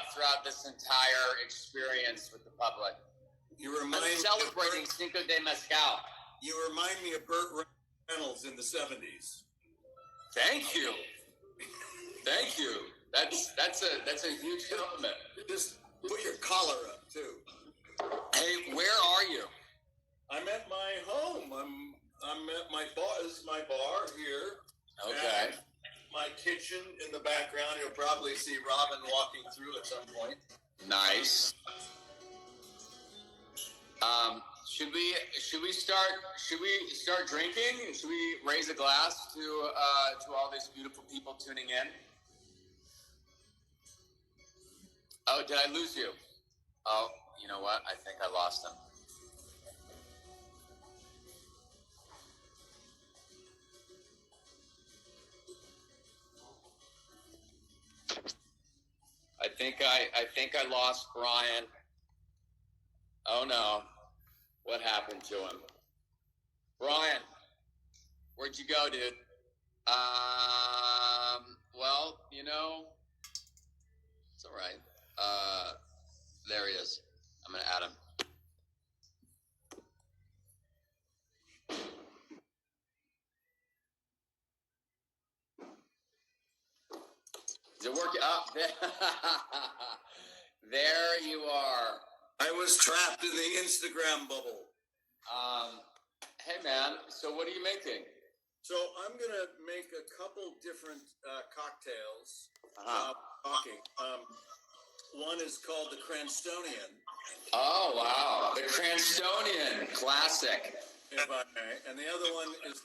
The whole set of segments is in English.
up throughout this entire experience with the public. You remind I'm celebrating Cinco de Mezcal. You remind me of Burt Reynolds in the 70s. Thank you. Thank you. That's a huge compliment. Just put your collar up too. Hey, where are you? I'm at my home. I'm at my bar. This is my bar here. Okay. And my kitchen in the background. You'll probably see Robin walking through at some point. Nice. Should we start drinking? Should we raise a glass to all these beautiful people tuning in? Oh, did I lose you? Oh, you know what? I think I lost him. I think I lost Brian. Oh no. What happened to him? Brian, where'd you go, dude? Well, you know, it's all right. There he is. I'm gonna add him. Is it working? Oh, there you are. I was trapped in the Instagram bubble. Hey man, so what are you making? So I'm gonna make a couple different cocktails. Uh-huh. One is called the Cranstonian. Oh wow, the Cranstonian, classic. If I may. And the other one is.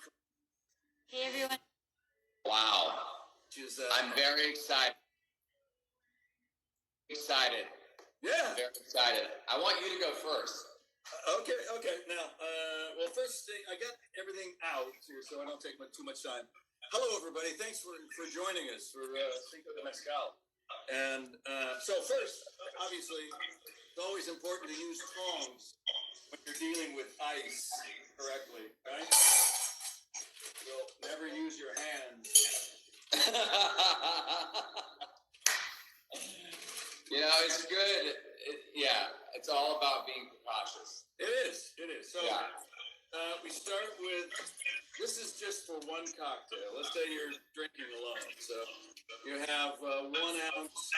Hey everyone. Wow. Is, I'm very excited. Yeah. Very excited. I want you to go first. Okay. Now, well, first thing, I got everything out here, so I don't take too much time. Hello, everybody. Thanks for joining us for Cinco de Mezcal. And so first, obviously, it's always important to use tongs when you're dealing with ice correctly, right? You'll never use your hands. You know, it's good. It's all about being precautious. It is. So yeah. We start with, this is just for one cocktail. Let's say you're drinking alone. So you have 1 ounce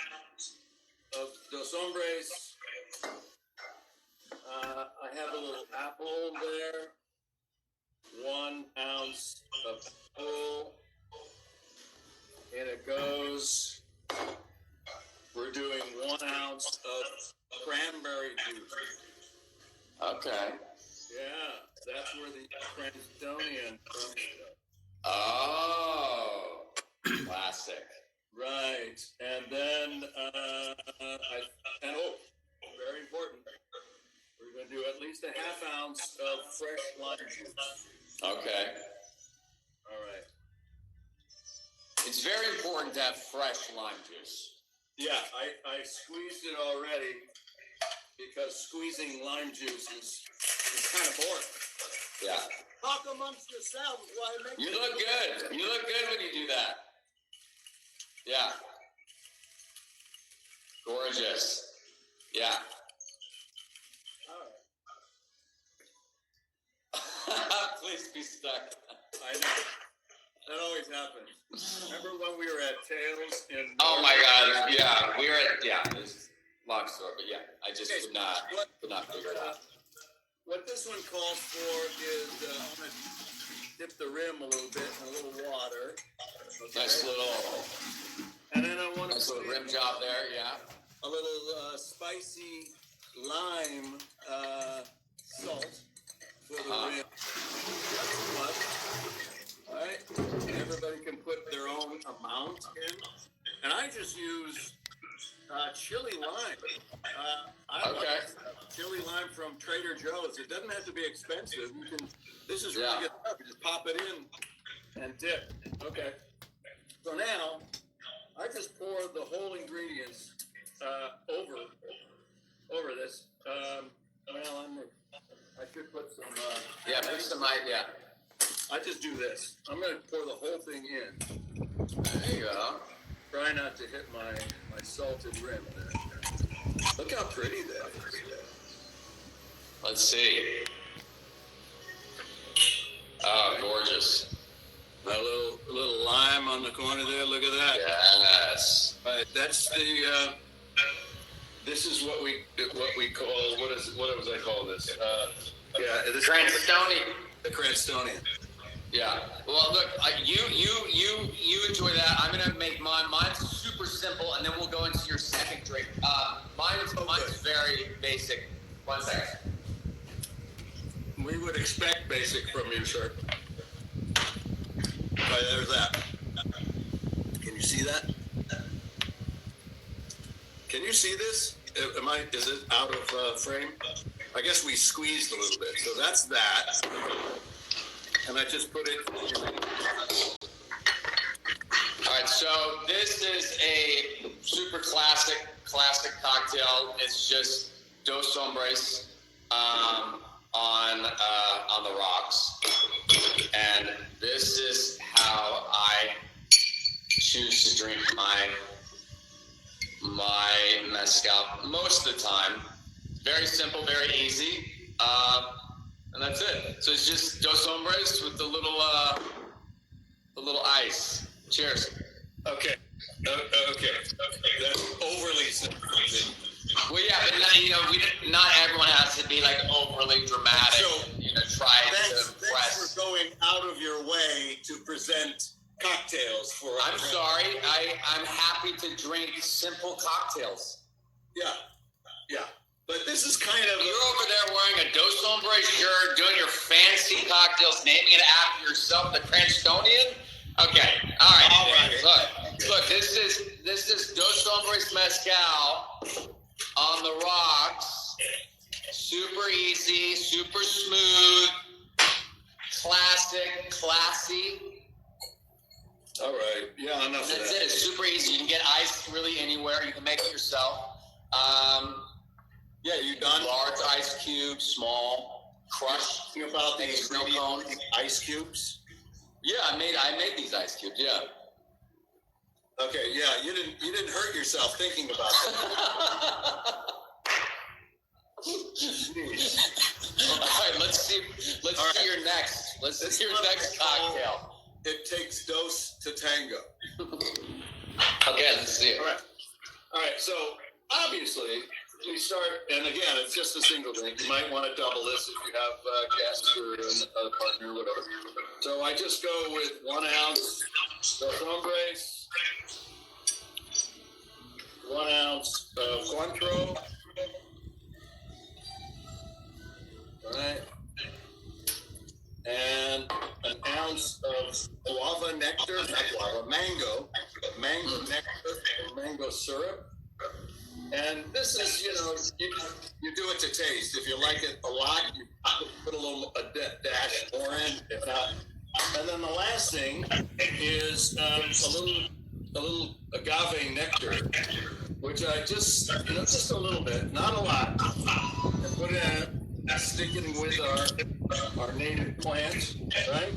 of Dos Hombres. I have a little apple there. 1 ounce of apple. And it goes. We're doing 1 ounce of cranberry juice. Okay. Yeah, that's where the Cranstonian comes from. Oh, classic. Right, and then very important. We're going to do at least a half ounce of fresh lime juice. Okay. All right. It's very important to have fresh lime juice. Yeah, I squeezed it already because squeezing lime juice is kind of boring. Yeah. Talk amongst yourselves while I make. You look good. You look good when you do that. Yeah. Gorgeous. Yeah. All right. Please be stuck. I know. That always happens. Remember when we were at Tails in... Oh my God, yeah, we were at, there's a long story, but yeah, I just could not figure it out. What this one calls for is, I'm going to dip the rim a little bit in a little water. Okay. Nice little, and then I want to nice little rim job there, yeah. A little spicy lime salt for the rim. All right, everybody can put their own amount in, and I just use chili lime. I like chili lime from Trader Joe's. It doesn't have to be expensive. You can. This is really good stuff. You just pop it in and dip. Okay. So now I just pour the whole ingredients over this. I should put some. Put some, I just do this. I'm going to pour the whole thing in. There you go. try not to hit my salted rim there. Look how pretty that is. Let's see. Oh, gorgeous. A little lime on the corner there. Look at that. Yes. Right, that's the. This is what we call what was I call this? Yeah, this Cranstonian. The Cranstonian. Yeah. Well, look, you enjoy that. I'm gonna make mine. Mine's super simple, and then we'll go into your second drink. Mine's very basic. 1 second. We would expect basic from you, sir. Right, there's that. Can you see that? Can you see this? Is it out of frame? I guess we squeezed a little bit. So that's that. And I just put it. All right, so this is a super classic cocktail. It's just Dos Hombres on the rocks, and this is how I choose to drink my mezcal most of the time. Very simple, very easy, and that's it. So it's just Dos Hombres with the little ice. Cheers. Okay. Okay. That's overly simple. Well, yeah, but not everyone has to be like overly dramatic. So, Trying to Thanks impress. for going out of your way to present cocktails for us. I'm sorry. I'm happy to drink simple cocktails. Yeah. But this is kind of. You're over there wearing a Dos Hombres shirt, doing your fancy cocktails, naming it after yourself, the Cranstonian. Okay. All right. Look. This is Dos Hombres mezcal on the rocks. Super easy, super smooth, classic, classy. All right. Yeah, enough of that. That's it. It's super easy. You can get ice really anywhere. You can make it yourself. Yeah, you done? Large ice cubes, small, crushed. Think about these Snow cones. ice cubes. Yeah, I made these ice cubes. Yeah. Okay. Yeah, you didn't hurt yourself thinking about that. All right, let's see your next. Let's see your next cocktail. It takes dos to tango. Okay, let's see it. All right. So obviously we start, and again, it's just a single drink. You might want to double this if you have guests or a partner, whatever. So I just go with 1 ounce Dos Hombres, 1 ounce of Cointreau. All right. And an ounce of guava nectar, not guava, mango nectar, mango syrup. And this is, you do it to taste. If you like it a lot, you put a dash more in. If not, and then the last thing is a little agave nectar, which I just a little bit, not a lot, and put it in. Stick it with our native plants, right?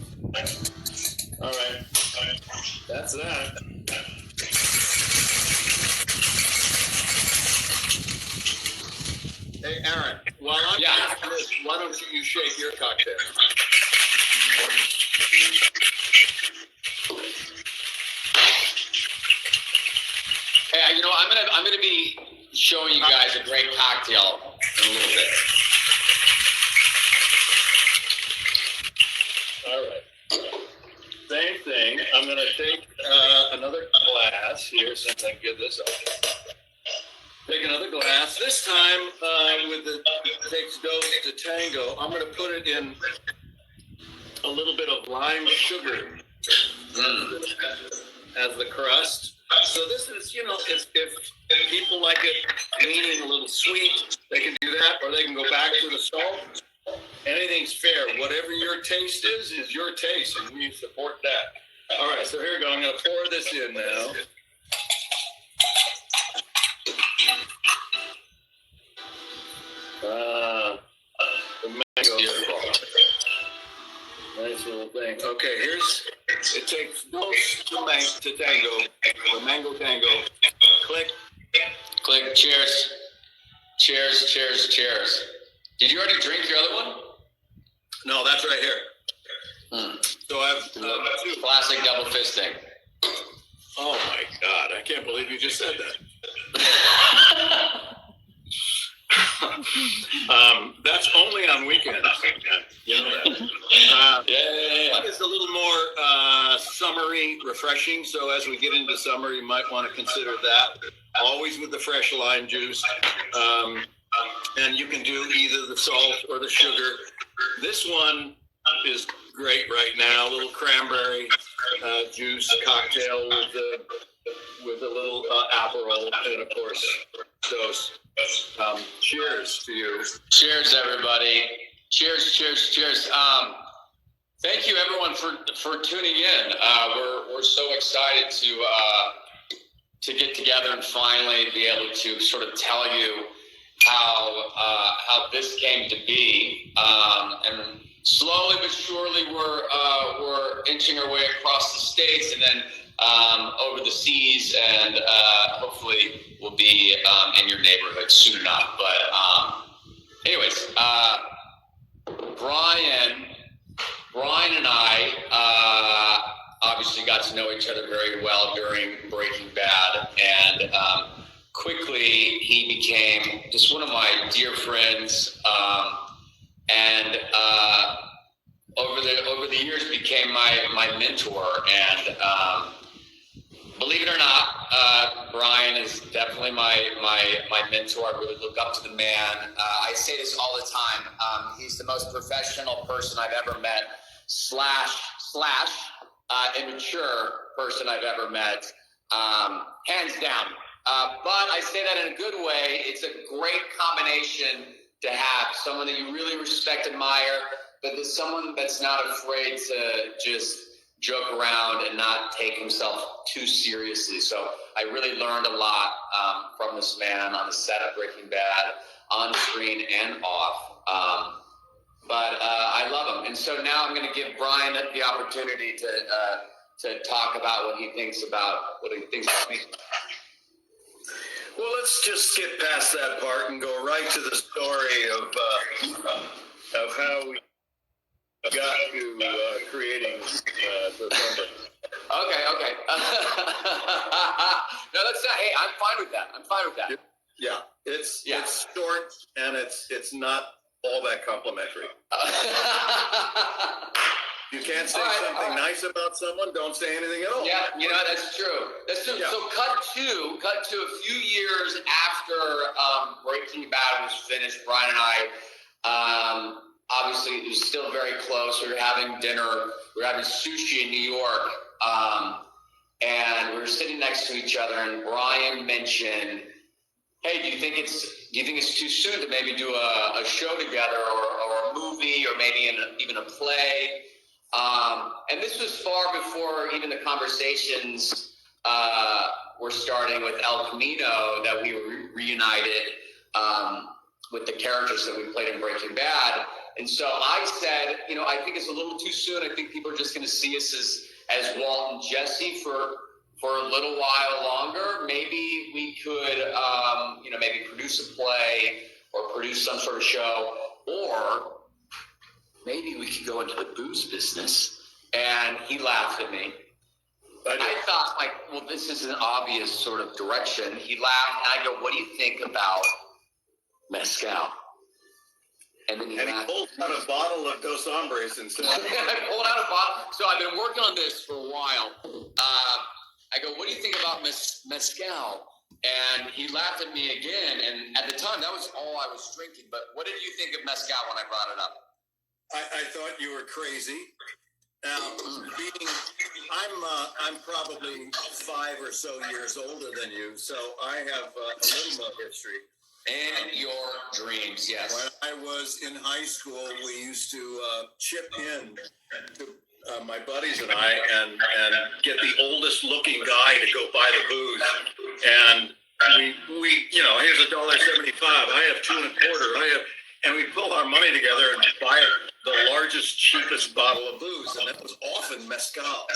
All right. That's that. Hey, Aaron, while I'm doing this, why don't you shake your cocktail? Hey, I'm gonna be showing you guys a great cocktail in a little bit. All right. Same thing. I'm going to take another glass here since I get this off. Take another glass. This time with the takes dos to tango, I'm going to put it in a little bit of lime sugar as the crust. So this is, if people like it leaning a little sweet, they can do that, or they can go back to the salt. Anything's fair. Whatever your taste is your taste, and we support that. All right, so here we go. I'm going to pour this in now. The mango. Nice little thing. Okay, here's It takes dos to tango, the mango tango. Click. Click. Cheers. Cheers, cheers, cheers. Did you already drink your other one? No, that's right here. So I have two. Classic double fisting. Oh my God, I can't believe you just said that. That's only on weekends. You know that. Yeah. It's a little more summery, refreshing. So as we get into summer, you might want to consider that. Always with the fresh lime juice. And you can do either the salt or the sugar. This one is great right now. A little cranberry juice cocktail with a little Aperol and of course dose. Cheers to you. Cheers, everybody. Cheers, cheers, cheers. Thank you, everyone, for tuning in. We're so excited to get together and finally be able to sort of tell you how this came to be. And slowly but surely, we're inching our way across the states and then over the seas, and hopefully we'll be in your neighborhood soon enough. But anyways, Brian and I obviously got to know each other very well during Breaking Bad, and quickly he became just one of my dear friends, and over the years became my mentor. And believe it or not, Brian is definitely my mentor. I really look up to the man. I say this all the time. He's the most professional person I've ever met, slash immature person I've ever met, hands down. But I say that in a good way. It's a great combination to have someone that you really respect, admire, but there's someone that's not afraid to just joke around and not take himself too seriously. So I really learned a lot from this man on the set of Breaking Bad, on screen and off. But I love him. And so now I'm going to give Brian the opportunity to talk about what he thinks about me. Well, let's just skip past that part and go right to the story of how we got to creating the Hombres. Okay. No, that's not. Hey, I'm fine with that. Yeah, it's short and it's not all that complimentary. You can't say something nice about someone, don't say anything at all. Yeah, that's true. Yeah. So cut to a few years after Breaking Bad was finished. Brian and I, obviously, it was still very close. We were having dinner. We were having sushi in New York, and we were sitting next to each other. And Brian mentioned, "Hey, do you think it's too soon to maybe do a show together, or a movie, or maybe even a play?" And this was far before even the conversations were starting with El Camino, that we were reunited with the characters that we played in Breaking Bad. And so I said, I think it's a little too soon. I think people are just going to see us as Walt and Jesse for a little while longer. Maybe we could, maybe produce a play or produce some sort of show, or maybe we could go into the booze business. And he laughed at me. I thought, this is an obvious sort of direction. He laughed, and I go, "What do you think about mezcal?" And then he pulled out a bottle of Dos Hombres and said, I pulled out a bottle. So I've been working on this for a while. I go, "What do you think about mezcal?" And he laughed at me again. And at the time, that was all I was drinking. But what did you think of mezcal when I brought it up? I thought you were crazy. I'm probably 5 or so years older than you, so I have a little more history. And your dreams, yes. When I was in high school, we used to chip in to my buddies and I and get the oldest looking guy to go buy the booze. And we here's $1.75. I have 2 1/4. And we pull our money together and buy the largest, cheapest bottle of booze, and that was often mezcal.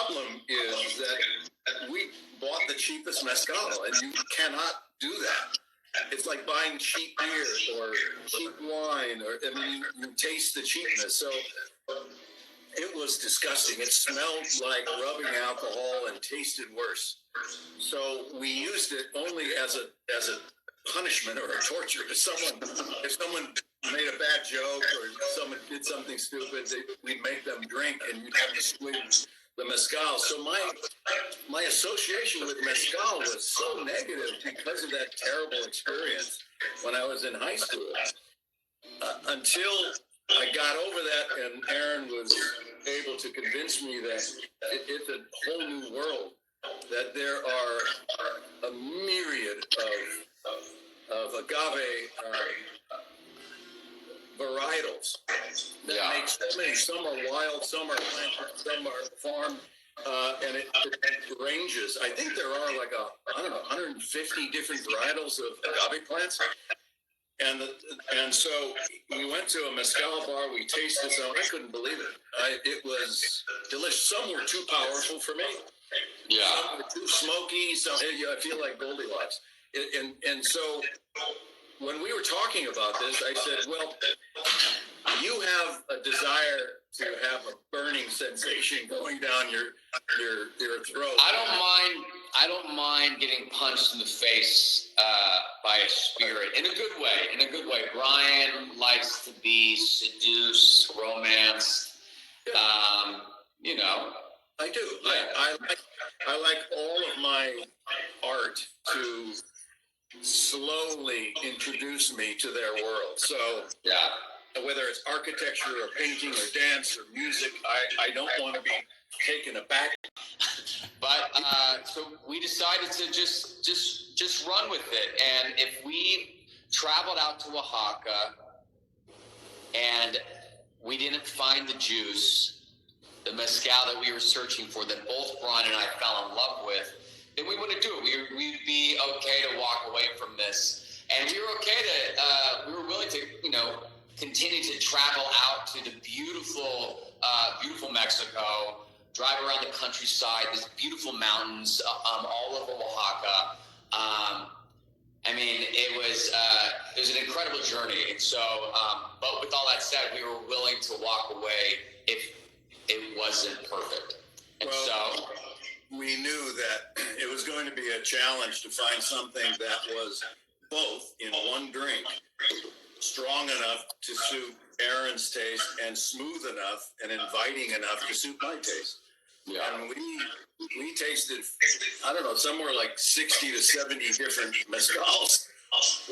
problem is that we bought the cheapest mezcal, and you cannot do that. It's like buying cheap beer or cheap wine, you taste the cheapness. So it was disgusting. It smelled like rubbing alcohol and tasted worse. So we used it only as a punishment or a torture. If someone made a bad joke or someone did something stupid, we'd make them drink, and you'd have to squeeze the mezcal. So my association with mezcal was so negative because of that terrible experience when I was in high school. Until I got over that, and Aaron was able to convince me that it's a whole new world, that there are a myriad of agave varietals that make so many. Some are wild, some are planted, some are farmed, and it ranges. I think there are like 150 different varietals of agave plants. And so we went to a mezcal bar. We tasted some. I couldn't believe it. It was delicious. Some were too powerful for me. Yeah. Some were too smoky. I feel like Goldilocks. And so when we were talking about this, I said, well, you have a desire to have a burning sensation going down your throat. I don't mind getting punched in the face by a spirit in a good way. Brian likes to be seduced, romanced. I do. Yeah. I like all of my art to slowly introduce me to their world. So Yeah. whether it's architecture or painting or dance or music, I don't want to be taken aback. But so we decided to just run with it. And if we traveled out to Oaxaca and we didn't find the juice, the mezcal that we were searching for, that both Brian and I fell in love with, then we wouldn't do it. We'd be okay to walk away from this. And we were okay to, we were willing to, continue to travel out to the beautiful Mexico, drive around the countryside, these beautiful mountains all over Oaxaca. It was an incredible journey. And so, but with all that said, we were willing to walk away if it wasn't perfect. And we knew that it was going to be a challenge to find something that was both in one drink, strong enough to suit Aaron's taste and smooth enough and inviting enough to suit my taste. Yeah. And we tasted, I don't know, somewhere like 60 to 70 different mezcals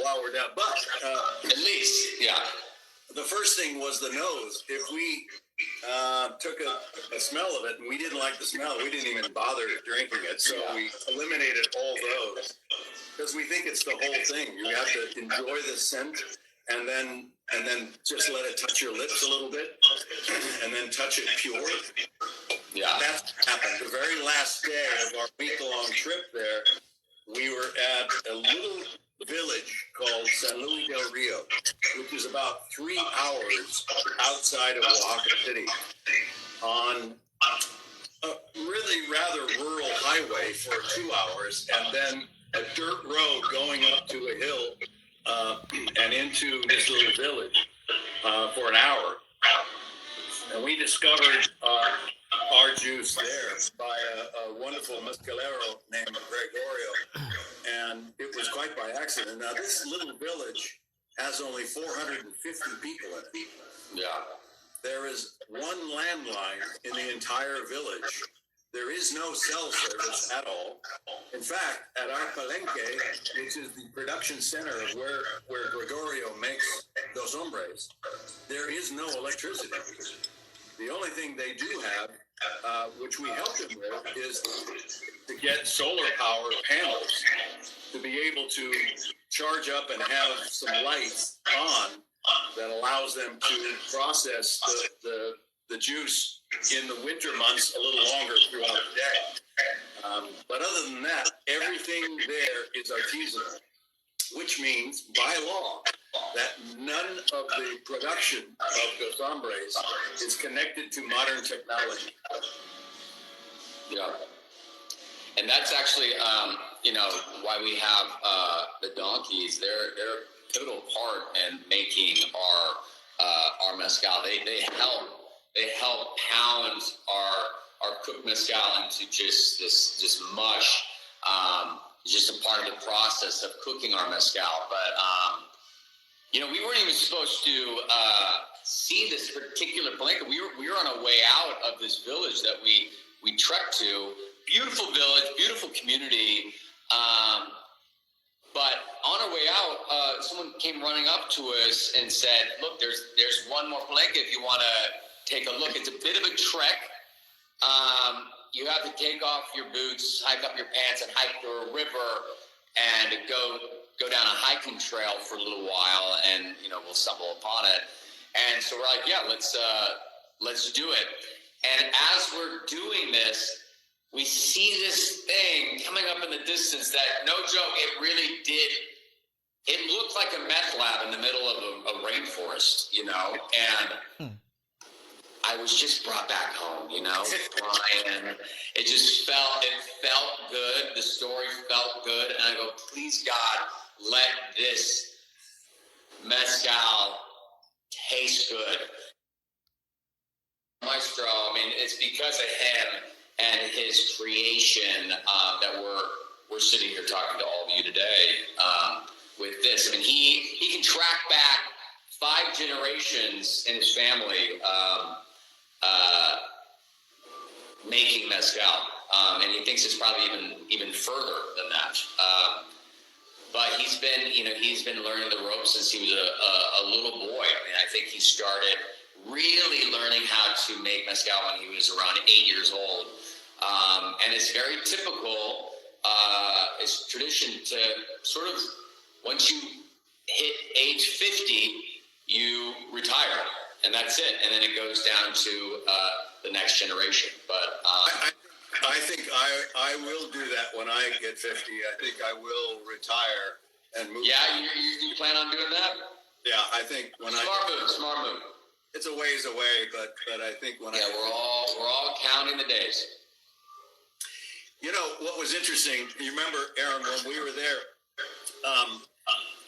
while we're down. But at least, yeah. The first thing was the nose. If we took a smell of it and we didn't like the smell, we didn't even bother drinking it. So we eliminated all those because we think it's the whole thing. You have to enjoy the scent and then just let it touch your lips a little bit and then touch it pure. Yeah. That's what happened. The very last day of our week-long trip there, we were at a little village called San Luis del Rio, which is about 3 hours outside of Oaxaca City on a really rather rural highway for 2 hours, and then a dirt road going up to a hill and into this little village for an hour. And we discovered our juice there by a wonderful mezcalero named Gregorio, and it was quite by accident. Now, this little village has only 450 people in it. Yeah. There is one landline in the entire village. There is no cell service at all. In fact, at our palenque, which is the production center of where Gregorio makes Dos Hombres, there is no electricity. The only thing they do have, which we helped them with, is to get solar power panels to be able to charge up and have some lights on that allows them to process the juice in the winter months a little longer throughout the day. But other than that, everything there is artisanal, which means by law that none of the production of Dos Hombres is connected to modern technology. Yeah. And that's actually, why we have the donkeys. They're a pivotal part in making our mezcal. They help pound our cooked mezcal into just this mush. Just a part of the process of cooking our mezcal. But we weren't even supposed to see this particular palenque. We were on our way out of this village that we trekked to. Beautiful village, beautiful community. But on our way out, someone came running up to us and said, "Look, there's one more palenque if you want to take a look. It's a bit of a trek. You have to take off your boots, hike up your pants, and hike through a river, and go down a hiking trail for a little while, and we'll stumble upon it." And so we're like, "Yeah, let's do it." And as we're doing this, we see this thing coming up in the distance that, no joke, it really did. It looked like a meth lab in the middle of a rainforest, and I was just brought back home, Brian. It felt good. The story felt good. And I go, please, God, let this mezcal taste good. Maestro, it's because of him and his creation that we're sitting here talking to all of you today with this. He can track back 5 generations in his family making mezcal, and he thinks it's probably even further than that. But he's been learning the ropes since he was a little boy. I think he started really learning how to make mezcal when he was around 8 years old. And it's very typical, it's tradition to sort of, once you hit age 50, you retire, and that's it. And then it goes down to the next generation. But I think I will do that when I get 50. I think I will retire and move. Yeah, you plan on doing that? Yeah, I think when smart move. It's a ways away, but I think when we're all counting the days. What was interesting? You remember, Aaron, when we were there,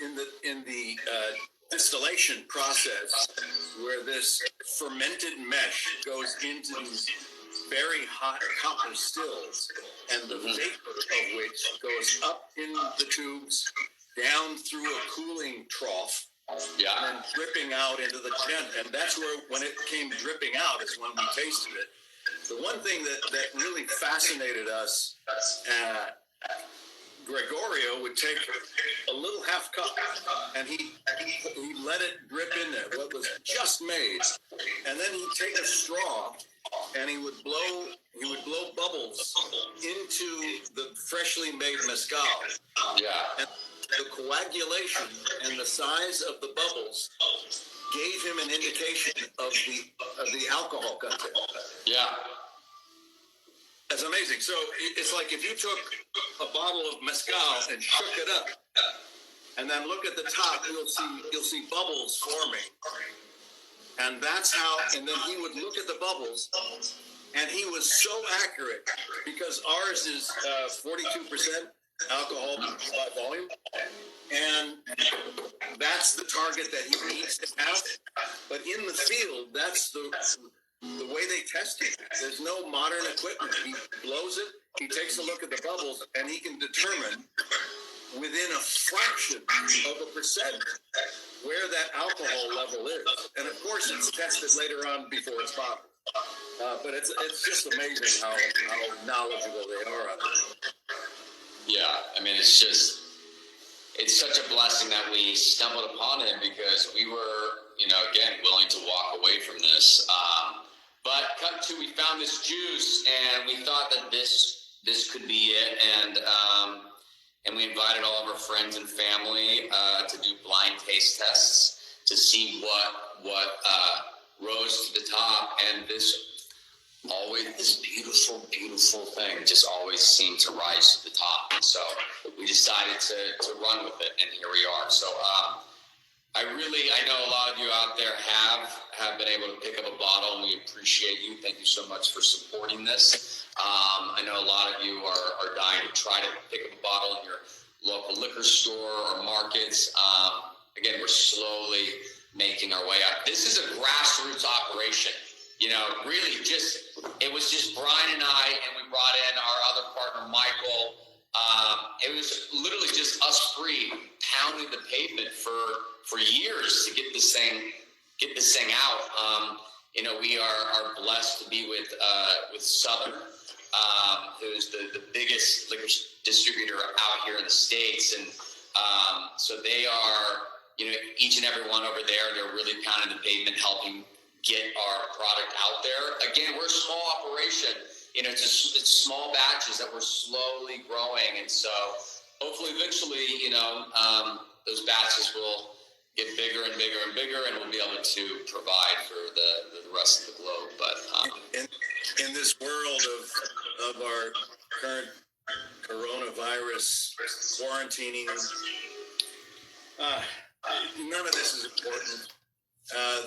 in the distillation process, where this fermented mesh goes into these very hot copper stills, and the vapor of which goes up in the tubes, down through a cooling trough, and then dripping out into the tent. And that's where, when it came dripping out, is when we tasted it. The one thing that really fascinated us, Gregorio would take a little half cup, and he let it drip in there, what was just made, and then he'd take a straw, and he would blow bubbles into the freshly made mezcal. Yeah. And the coagulation and the size of the bubbles gave him an indication of the alcohol content. Yeah. That's amazing. So it's like if you took a bottle of mezcal and shook it up, and then look at the top, you'll see bubbles forming, and that's how. And then he would look at the bubbles, and he was so accurate, because ours is 42% alcohol by volume, and that's the target that he needs to have. But in the field, that's the way they test it. There's no modern equipment. He blows it, he takes a look at the bubbles, and he can determine within a fraction of a percent where that alcohol level is. And of course, it's tested later on before it's bottled. But it's just amazing how knowledgeable they are on it. Yeah, it's such a blessing that we stumbled upon him, because we were, again, willing to walk away from this. But cut to, we found this juice, and we thought that this could be it, and we invited all of our friends and family to do blind taste tests to see what rose to the top, and this beautiful thing just always seemed to rise to the top. And so we decided to run with it, and here we are. So I know a lot of you out there have been able to pick up a bottle, and we appreciate you. Thank you so much for supporting this. I know a lot of you are dying to try to pick up a bottle in your local liquor store or markets. Again, we're slowly making our way up. This is a grassroots operation. You know, really it was just Brian and I, and we brought in our other partner, Michael. It was literally just us three pounding the pavement for years to get this thing out. You know, we are blessed to be with Southern, who's the biggest liquor distributor out here in the States, and so they are, you know, each and every one over there. They're really pounding the pavement, helping get our product out there. Again, we're a small operation. You know, it's small batches that we're slowly growing, and so hopefully, eventually, you know, those batches will get bigger and bigger and bigger, and we'll be able to provide for the rest of the globe. But in this world of our current coronavirus quarantining, none of this is important.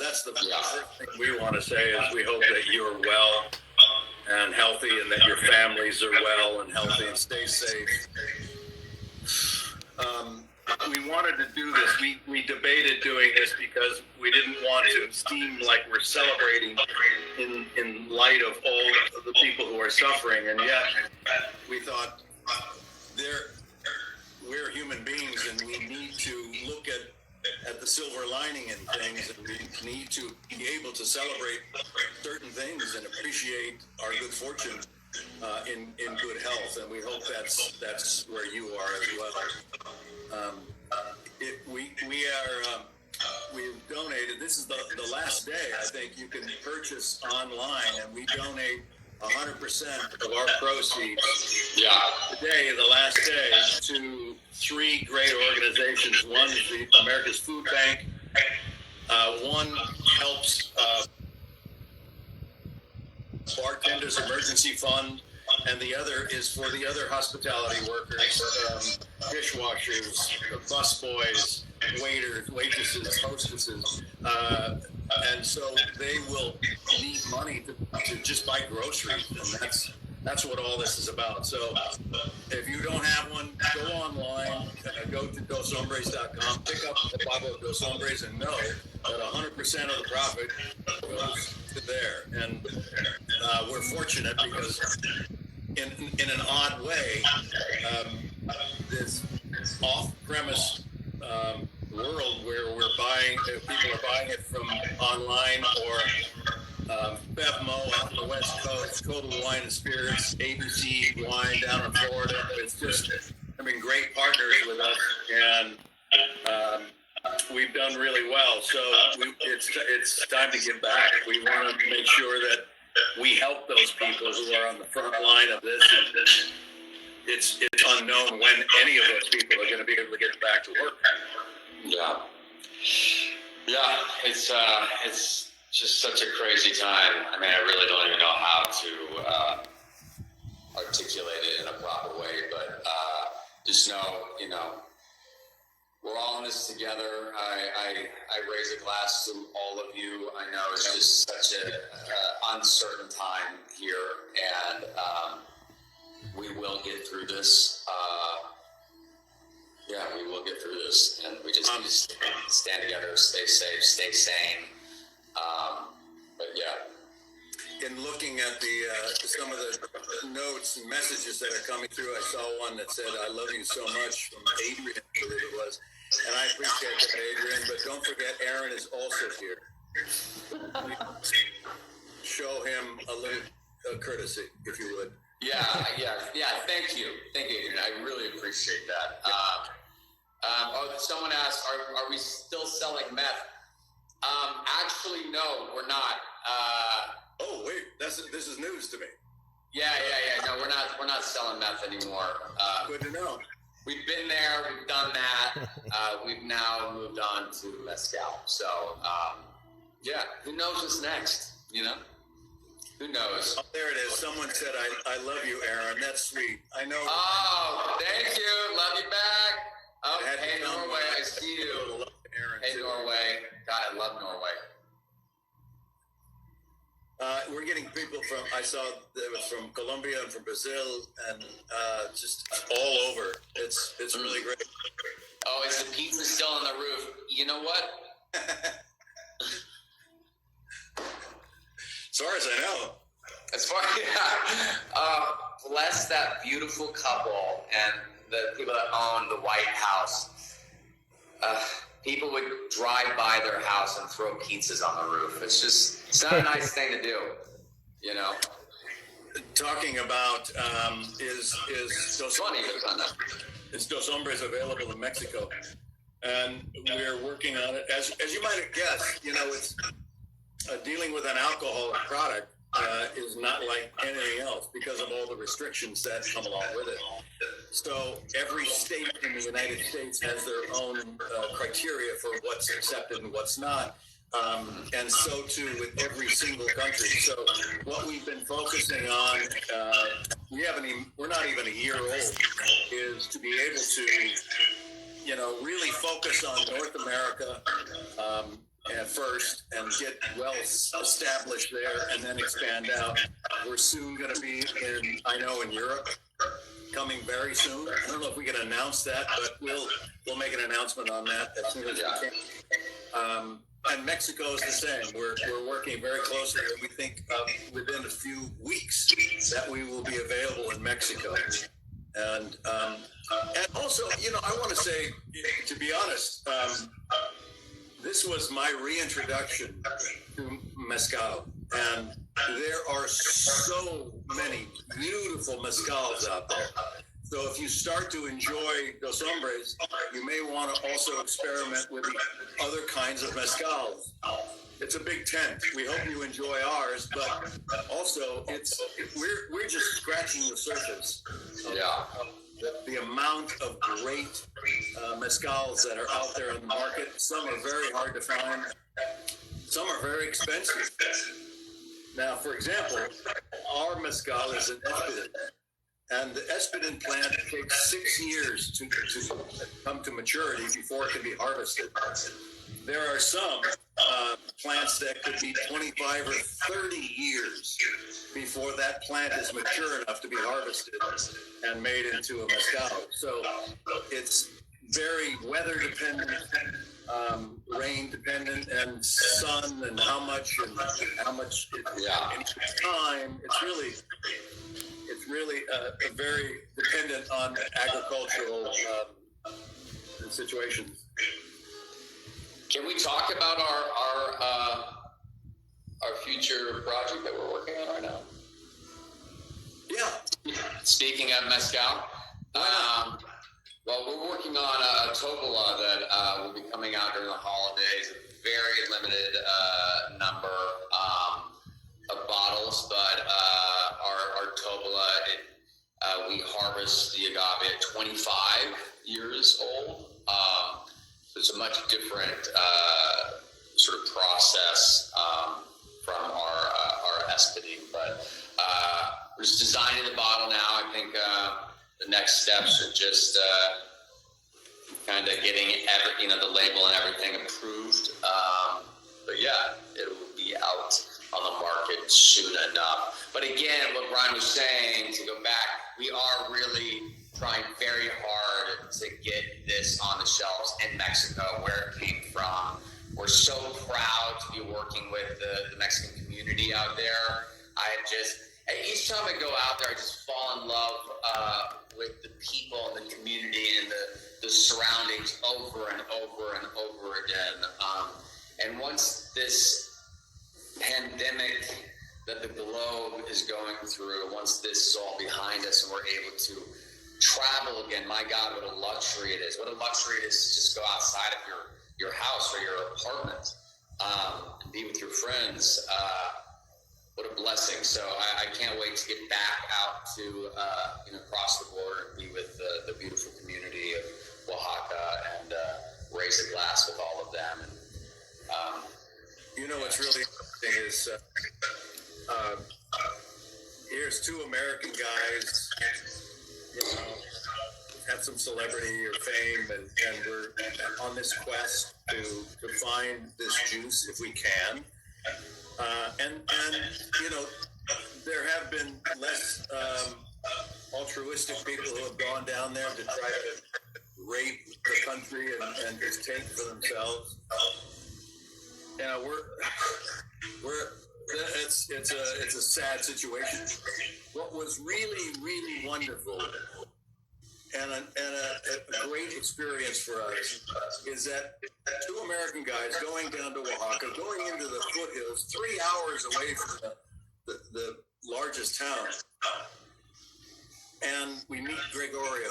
That's the first thing we want to say is we hope that you're well and healthy, and that your families are well and healthy and stay safe. We wanted to do this. We debated doing this because we didn't want to seem like we're celebrating in light of all of the people who are suffering, and yet we thought we're human beings, and we need to look at the silver lining in things, and we need to be able to celebrate certain things and appreciate our good fortune in good health, and we hope that's where you are as well. We've donated. This is the last day. I think you can purchase online, and we donate 100% of our proceeds today, the last day, to three great organizations. One is the America's Food Bank. One helps Bartenders Emergency Fund, and the other is for the other hospitality workers, dishwashers, busboys, waiters, waitresses, hostesses, and so they will need money to just buy groceries, and that's what all this is about. So if you don't have one, go online, go to doshombres.com, pick up a bottle of Dos Hombres, and know that 100% of the profit goes to there. And we're fortunate because in an odd way, this off-premise world where people are buying it from online, or Bevmo out on the West Coast, Total Wine and Spirits, ABC Wine down in Florida. It's just, great partners with us, and we've done really well. So it's time to give back. We want to make sure that we help those people who are on the front line of this. And it's unknown when any of those people are going to be able to get back to work. Yeah, it's just such a crazy time. I really don't even know how to articulate it in a proper way, but just know, we're all in this together. I raise a glass to all of you. I know it's just such an uncertain time here, and we will get through this. We will get through this, and we just need to stand together, stay safe, stay sane. In looking at some of the notes and messages that are coming through, I saw one that said, "I love you so much," from Adrian, I believe it was. And I appreciate that, Adrian, but don't forget Aaron is also here. Show him a little courtesy, if you would. Yeah. Thank you, Adrian. I really appreciate that. Someone asked, are we still selling meth? Actually, no, we're not. Oh wait, this is news to me. Yeah. No, we're not selling meth anymore. Good to know. We've been there. We've done that. We've now moved on to mezcal. So, who knows what's next? Who knows? Oh, there it is. Someone said, I love you, Aaron. That's sweet. I know. Oh, thank you. Love you back. Oh, hey, Norway, I see you. Aaron. Hey, Norway. God, I love Norway. We're getting people from, I saw it was from Colombia and from Brazil and just all over. It's really great. Oh, is the pizza still on the roof? You know what? As far as I know. As far bless that beautiful couple and the people that own the White House. People would drive by their house and throw pizzas on the roof. It's not a nice thing to do, you know. Talking about is Dos Hombres available in Mexico, and we're working on it. As you might have guessed, you know, it's dealing with an alcoholic product is not like anything else because of all the restrictions that come along with it. So every state in the United States has their own criteria for what's accepted and what's not. And so too with every single country. So what we've been focusing on, we're not even a year old, is to be able to, you know, really focus on North America at first and get well established there and then expand out. We're soon going to be in Europe, coming very soon. I don't know if we can announce that, but we'll make an announcement on that as soon as we can. And Mexico is the same. We're working very closely, and we think within a few weeks that we will be available in Mexico. And also, you know, I want to say, to be honest, this was my reintroduction to mezcal, and there are so many beautiful mezcals out there. So if you start to enjoy Dos Hombres, you may want to also experiment with the other kinds of mezcals. It's a big tent. We hope you enjoy ours, but also we're just scratching the surface. The amount of great mezcals that are out there in the market. Some are very hard to find. Some are very expensive. Now, for example, our mezcal is an Espadin. And the Espadin plant takes 6 years to come to maturity before it can be harvested. There are some plants that could be 25 or 30 years before that plant is mature enough to be harvested and made into a mezcal. So it's very weather dependent, rain dependent, and sun, and how much time. It's really very dependent on agricultural situations. Can we talk about our future project that we're working on right now? Yeah. Speaking of mezcal, well, we're working on a tobola that will be coming out during the holidays. A very limited number of bottles, but our tobola, we harvest the agave at 25 years old. It's a much different sort of process from our Espadin, but we're just designing the bottle now. I think the next steps are just kind of getting the label and everything approved. But yeah, it will be out on the market soon enough. But again, what Brian was saying, to go back, we are really trying very hard to get this on the shelves in Mexico, where it came from. We're so proud to be working with the Mexican community out there. Each time I go out there, I just fall in love with the people and the community and the surroundings over and over and over again. And once this pandemic that the globe is going through, once this is all behind us and we're able to travel again, my God, what a luxury it is. What a luxury it is to just go outside of your house or your apartment and be with your friends. What a blessing. So I can't wait to get back out to cross the border and be with the beautiful community of Oaxaca and raise a glass with all of them. And, what's really interesting is here's two American guys, have had some celebrity or fame, and we're on this quest to find this juice if we can. And you know, there have been less altruistic people who have gone down there to try to rape the country and just take for themselves. Yeah, it's a sad situation. What was really wonderful and a great experience for us is that two American guys going down to Oaxaca, going into the foothills, 3 hours away from the largest town, and we meet Gregorio.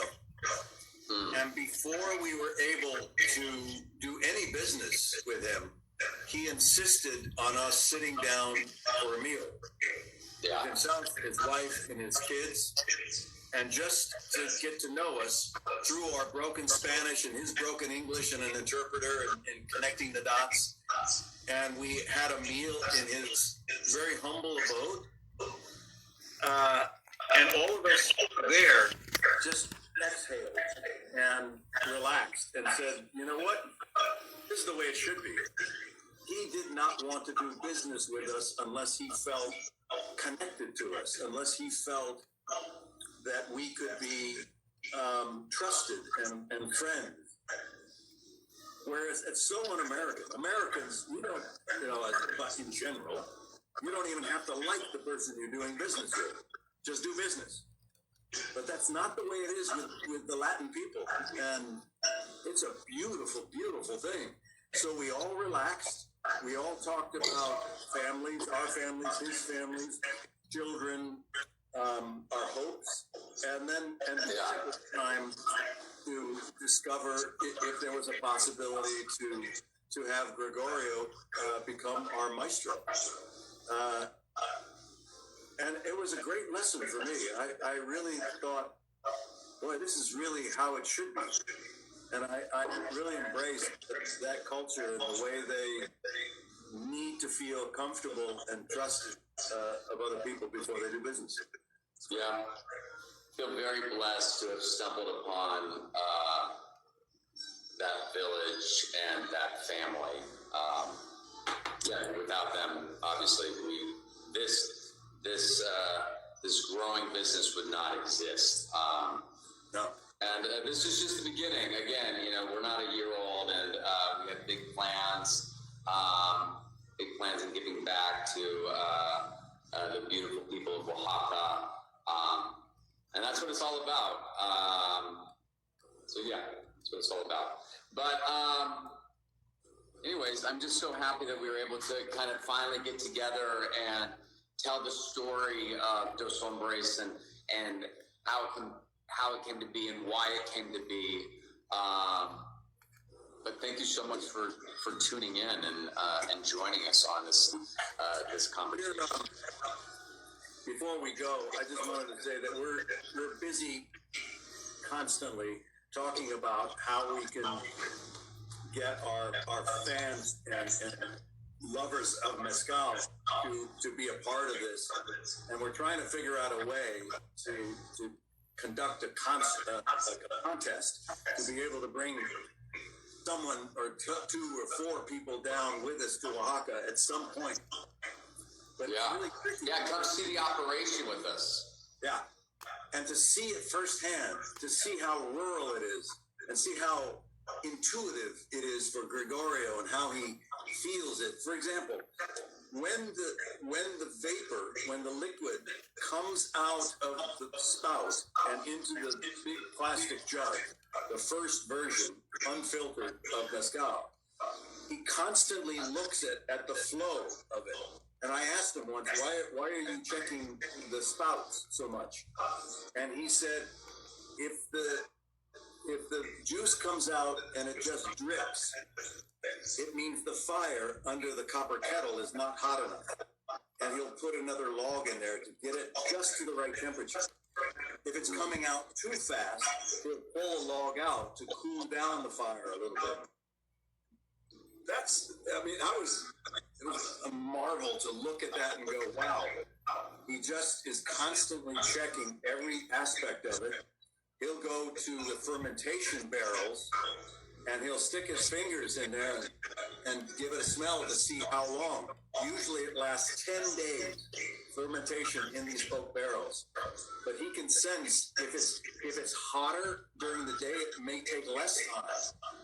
And before we were able to do any business with him, he insisted on us sitting down for a meal. Yeah. Himself, his wife, and his kids, and just to get to know us through our broken Spanish and his broken English and an interpreter and connecting the dots. And we had a meal in his very humble abode. And all of us there just exhaled and relaxed and said, you know what? This is the way it should be. He did not want to do business with us unless he felt connected to us, unless he felt that we could be trusted and friends. Whereas it's so un-American. Americans, we don't, in general, you don't even have to like the person you're doing business with. Just do business. But that's not the way it is with the Latin people. And it's a beautiful, beautiful thing. So we all relaxed. We all talked about families, our families, his families, children, our hopes. And then it was time to discover if there was a possibility to have Gregorio become our maestro. And it was a great lesson for me. I really thought, boy, this is really how it should be. And I really embraced that culture and the way they need to feel comfortable and trusted of other people before they do business. Yeah. I feel very blessed to have stumbled upon that village and that family. Without them, obviously, this growing business would not exist. No. And this is just the beginning. Again, we're not a year old, and we have big plans in giving back to the beautiful people of Oaxaca. And that's what it's all about. That's what it's all about. But anyways, I'm just so happy that we were able to kind of finally get together and tell the story of Dos Hombres and how it came to be and why it came to be. But thank you so much for tuning in and joining us on this conversation. Before we go, I just wanted to say that we're busy constantly talking about how we can get our fans and lovers of mezcal to be a part of this, and we're trying to figure out a way to conduct a contest to be able to bring someone or two or four people down with us to Oaxaca at some point. But it's really tricky. Come see the operation with us. Yeah, and to see it firsthand, to see how rural it is, and see how intuitive it is for Gregorio and how he feels it. For example, when the liquid comes out of the spout and into the big plastic jug, the first version, unfiltered, of mezcal, he constantly looks at the flow of it. And I asked him once, why are you checking the spouts so much? And he said, if the juice comes out and it just drips, it means the fire under the copper kettle is not hot enough. And he'll put another log in there to get it just to the right temperature. If it's coming out too fast, he'll pull a log out to cool down the fire a little bit. It was a marvel to look at that and go, wow. He just is constantly checking every aspect of it. he'll go to the fermentation barrels and he'll stick his fingers in there and give it a smell to see how long. Usually it lasts 10 days fermentation in these oak barrels. But he can sense if it's hotter during the day, it may take less time.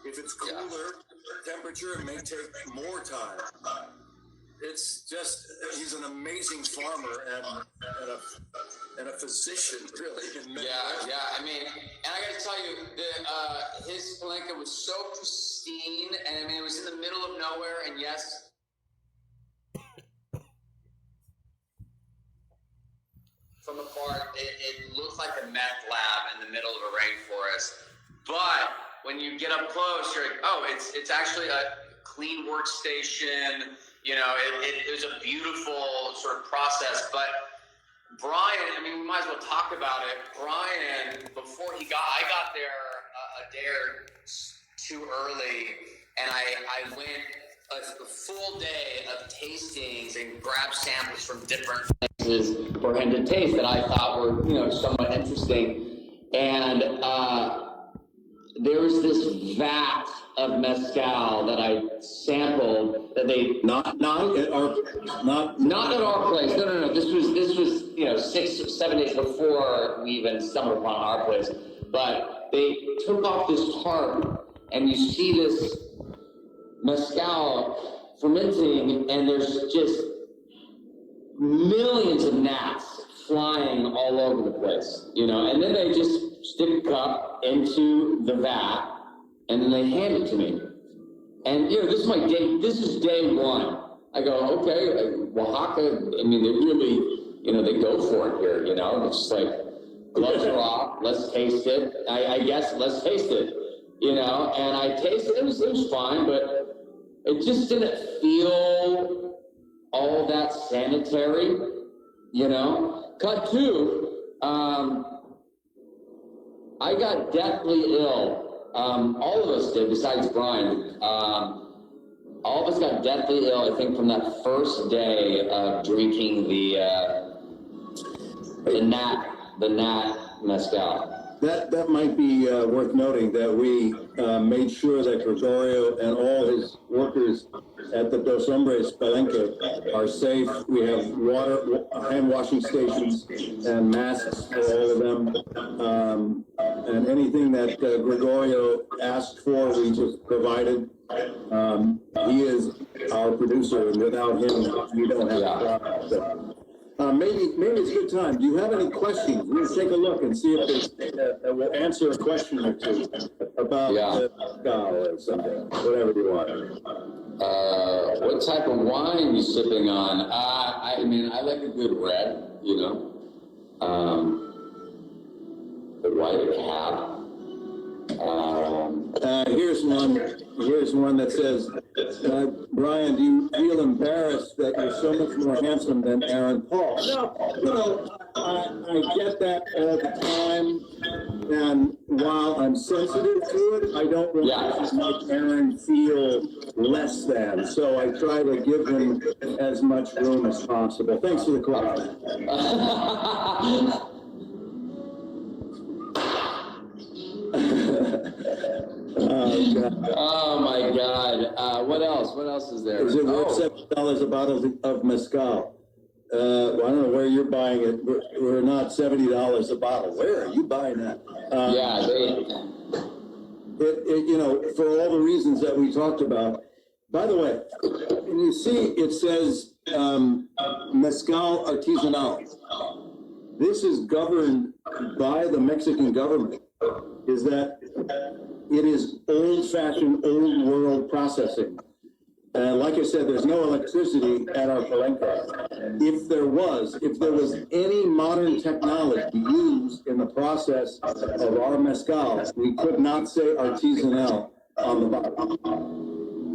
If it's cooler temperature, it may take more time. It's just, he's an amazing farmer and a physician, really. Yeah. I mean, and I got to tell you, his palenque was so pristine, and I mean, it was in the middle of nowhere. And yes, from afar, it looks like a meth lab in the middle of a rainforest. But when you get up close, you're like, oh, it's actually a clean workstation. You know, it was a beautiful sort of process. But Brian, I mean, we might as well talk about it. Brian, before I got there a day or two early, and I went a full day of tastings and grabbed samples from different places for him to taste that I thought were, you know, somewhat interesting. And there was this vat of mezcal that I sampled that they Not at our place. No. This was 6 or 7 days before we even stumbled upon our place. But they took off this tarp, and you see this mezcal fermenting, and there's just millions of gnats flying all over the place, you know. And then they just stick a cup into the vat, and then they hand it to me. And, you know, this is day one. I go, okay, Oaxaca, I mean, they really, you know, they go for it here, you know. It's just like, gloves are off, let's taste it. I guess, let's taste it, you know. And I tasted it, it was fine, but it just didn't feel all that sanitary, you know. Cut two, I got deathly ill. All of us did, besides Brian. All of us got deathly ill, I think, from that first day of drinking the Nat mezcal. That might be worth noting that we made sure that Gregorio and all his workers at the Dos Hombres Palenque are safe. We have hand washing stations and masks for all of them. And anything that Gregorio asked for, we just provided. He is our producer, and without him, we don't have a product. So, maybe it's a good time. Do you have any questions? We'll take a look and see if we'll answer a question or two about the mezcal or something, whatever you want. What type of wine are you sipping on? I mean, I like a good red, you know. The white cab. Here's one that says, Brian, do you feel embarrassed that you're so much more handsome than Aaron Paul? No, you know, I get that all the time, and while I'm sensitive to it, I don't want to make Aaron feel less than, so I try to give him as much room as possible. Thanks for the question. Oh my God! What else? What else is there? Is it worth $7 a bottle of mezcal? Well, I don't know where you're buying it. We're not $70 a bottle. Where are you buying that? You know, for all the reasons that we talked about. By the way, and you see, it says mezcal artisanal. This is governed by the Mexican government. Is that it is old-fashioned, old-world processing. Like I said, there's no electricity at our palenque. If there was any modern technology used in the process of our mezcal, we could not say artisanal on the bottle.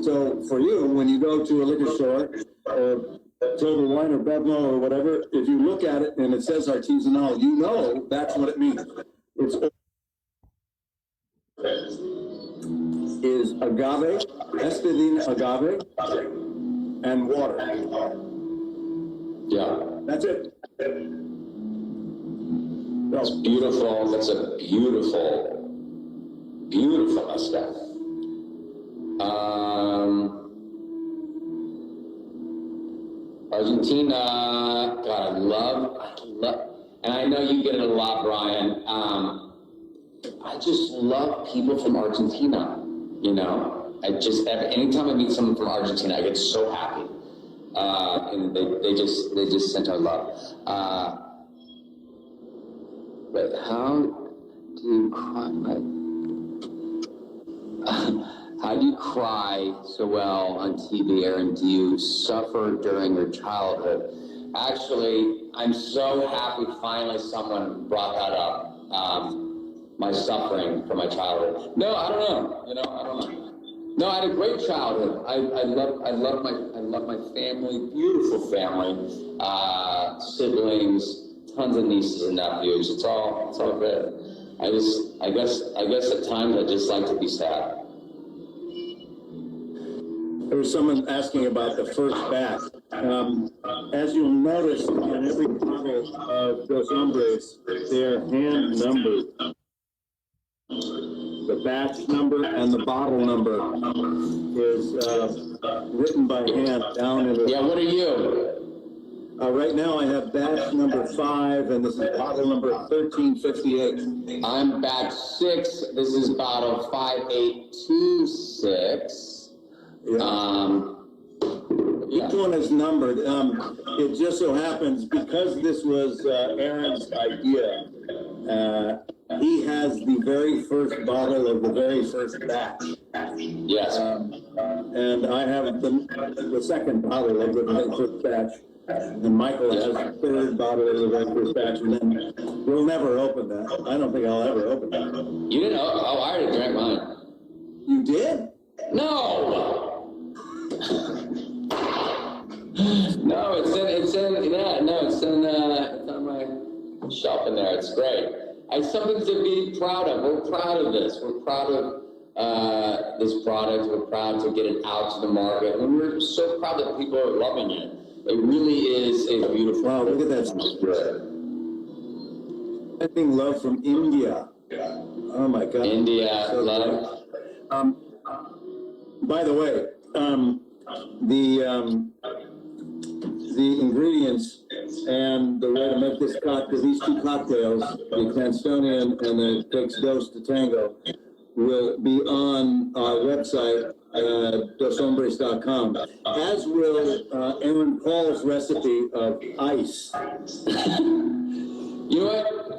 So for you, when you go to a liquor store or Total Wine or Bevmo or whatever, if you look at it and it says artisanal, you know that's what it means. It's is agave, Estadine agave, and water. Yeah. That's it. It's beautiful. That's a beautiful, beautiful mustache. Argentina, God, I love, and I know you get it a lot, Brian. I just love people from Argentina. You know, anytime I meet someone from Argentina, I get so happy. And they just sent our love. But how do you cry? How do you cry so well on TV, Aaron? Do you suffer during your childhood? Actually, I'm so happy finally someone brought that up. My suffering from my childhood. No, I don't know. You know, I don't know. No, I had a great childhood. I love my family, beautiful family, siblings, tons of nieces and nephews. It's all good. I guess at times I just like to be sad. There was someone asking about the first batch. As you'll notice in every bottle of Dos Hombres, they're hand numbered. The batch number and the bottle number is written by hand down in the... Yeah, what are you? Right now I have batch number 5, and this is bottle number 1358. I'm batch 6. This is bottle 5826. Yeah. Each one is numbered. It just so happens, because this was Aaron's idea, he has the very first bottle of the very first batch. Yes. And I have the second bottle of the very first batch. And Michael has the third bottle of the very first batch. And then we'll never open that. I don't think I'll ever open that. You didn't? Oh, I already drank mine. You did? No! No, it's on my shelf in there. It's great. It's something to be proud of. We're proud of this. We're proud of this product. We're proud to get it out to the market. And we're so proud that people are loving it. It really is a beautiful... Wow, look at that. Sending love from India. Oh my God. India, so love. By the way, the ingredients and the way to make this cocktail, these two cocktails, the Cranstonian and the Takes Dos to Tango, will be on our website, doshombres.com, as will Aaron Paul's recipe of ice. You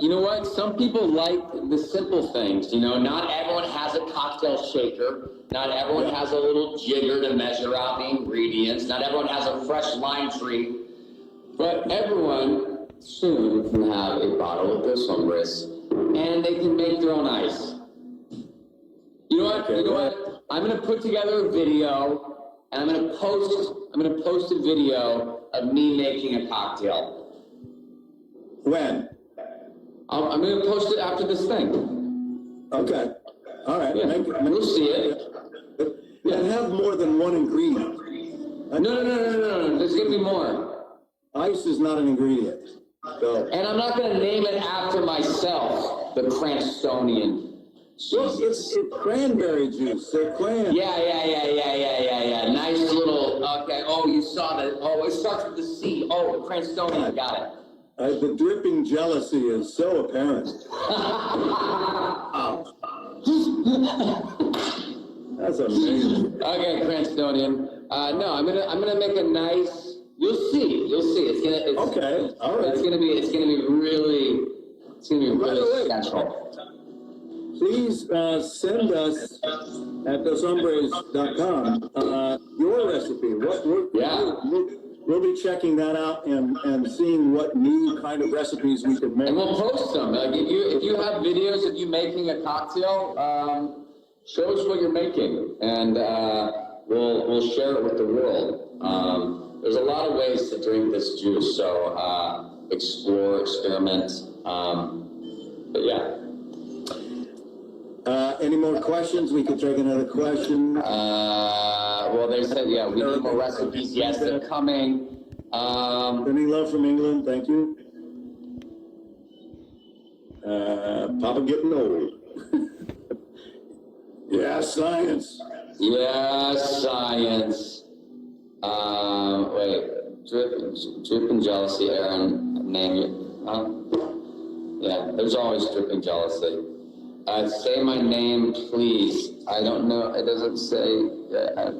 know what? Some people like the simple things. You know, not everyone has a cocktail shaker. Not everyone has a little jigger to measure out the ingredients. Not everyone has a fresh lime tree. But everyone soon can have a bottle of Dos Hombres, and they can make their own ice. You know what? You know what? I'm gonna put together a video, and I'm gonna post a video of me making a cocktail. When? I'm gonna post it after this thing. Okay. All right. Yeah. We'll see it. And have more than one ingredient. No. There's gonna be more. Ice is not an ingredient. So. And I'm not gonna name it after myself, the Cranstonian. Well, it's cranberry juice. So cran. Yeah. Nice little. Okay. Oh, you saw that. Oh, it starts with the C. Oh, the Cranstonian. Got it. The dripping jealousy is so apparent. That's amazing. Okay, Cranstonian. No, I'm gonna make a nice. You'll see. It's okay. All right. It's gonna be really special. Please send us at doshombres.com your recipe. We'll be checking that out and seeing what new kind of recipes we could make. And we'll post them. Like if you have videos of you making a cocktail, show us what you're making, and we'll share it with the world. There's a lot of ways to drink this juice, so explore, experiment. But yeah. Any more questions? We could take another question. Well, they said, we need more recipes. Yes, they're coming. Sending love from England. Thank you. Papa getting old. Yeah, science. Yeah, science. Wait, dripping jealousy, Aaron, name it. Huh? Yeah, there's always dripping jealousy. Say my name, please. I don't know, it doesn't say,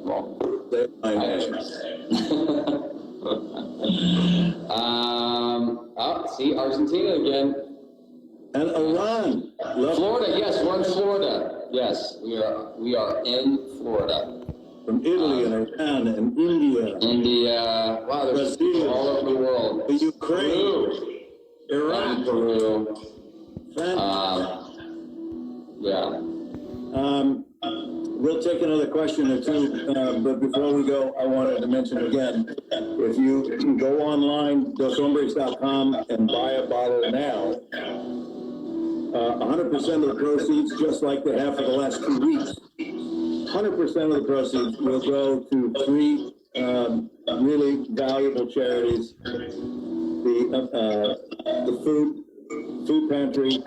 well. Say my name. See, Argentina again. And Iran. Florida, yes, we're in Florida. Yes, we are in Florida. From Italy and Iran and India. India, wow, there's Brazil, all over the world. the Ukraine, Peru, Iraq, Peru. Yeah. We'll take another question or two, but before we go, I wanted to mention again, if you can go online, doshombres.com, and buy a bottle now, 100% of the proceeds, just like they have for the last 2 weeks, 100% of the proceeds will go to 3 really valuable charities: the food pantry,